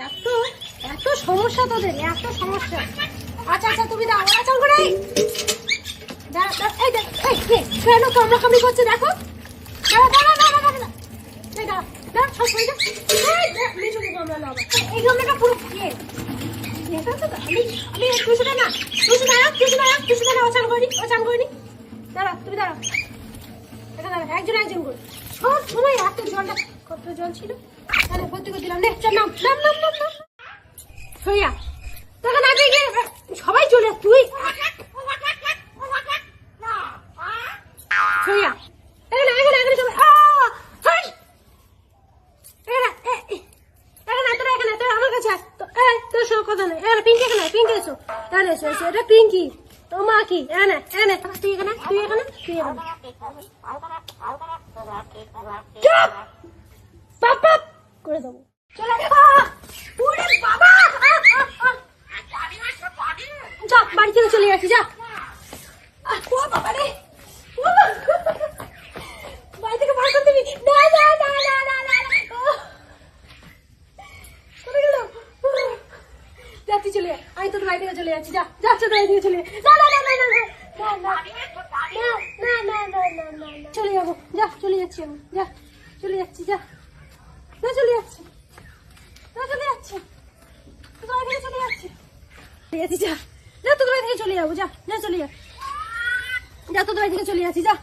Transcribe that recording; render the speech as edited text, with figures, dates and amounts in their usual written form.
এত এত সমস্যা তোদের, এত সমস্যা। আচ্ছা আচ্ছা তুমি দাও, আচ্ছা করে কেন কামড়াকামড়ি করছে দেখো। এই গামলাটা পুরো খেয়ে আমি টুসুটা না, টুসু দাঁড়া, টুসু দাঁড়া, টুসু দাঁড়া, অচান করিনি, অচান করিনি। দাঁড়া তুমি দাঁড়া, একজন একজন করে সব সময় এত জলটা, কত জল ছিল তাহলে ভর্তি করে দিলাম। নাম নাম নাম নাম নাম সইয়া তোকে না দিয়ে সবাই চলে তুই সইয়া এখানে এখানে এখানে সবাই আমার কাছে তোর সঙ্গে কথা নেই। পিঙ্কি এখানে, পিঙ্কি এসো, এখানে এসো এসো, এটা পিঙ্কি তো মা কি এনে এনে তুই এখানে, তুই এখানে, তুই এখানে পাপ পাপ করে দেবো। চলে বাবা যা বাড়ি থেকে চলে যাচ্ছি, যা বাবা রে বাড়ি থেকে বার করে দিবি। যাচ্ছি চলে যা, আমি তোর বাড়ি থেকে চলে যাচ্ছি, যা যাচ্ছে তোর বাড়ি থেকে চলে চলে যাবো, যা চলে যাচ্ছি আমি, যা চলে যাচ্ছি, যা না চলে যাচ্ছি, না চলে যাচ্ছি তোর বাড়ি থেকে চলে যাচ্ছি, যা যা তোর বাড়ি থেকে চলে যাবো, যা যা চলে যা, যা তোর বাড়ি থেকে চলে যাচ্ছি, যা।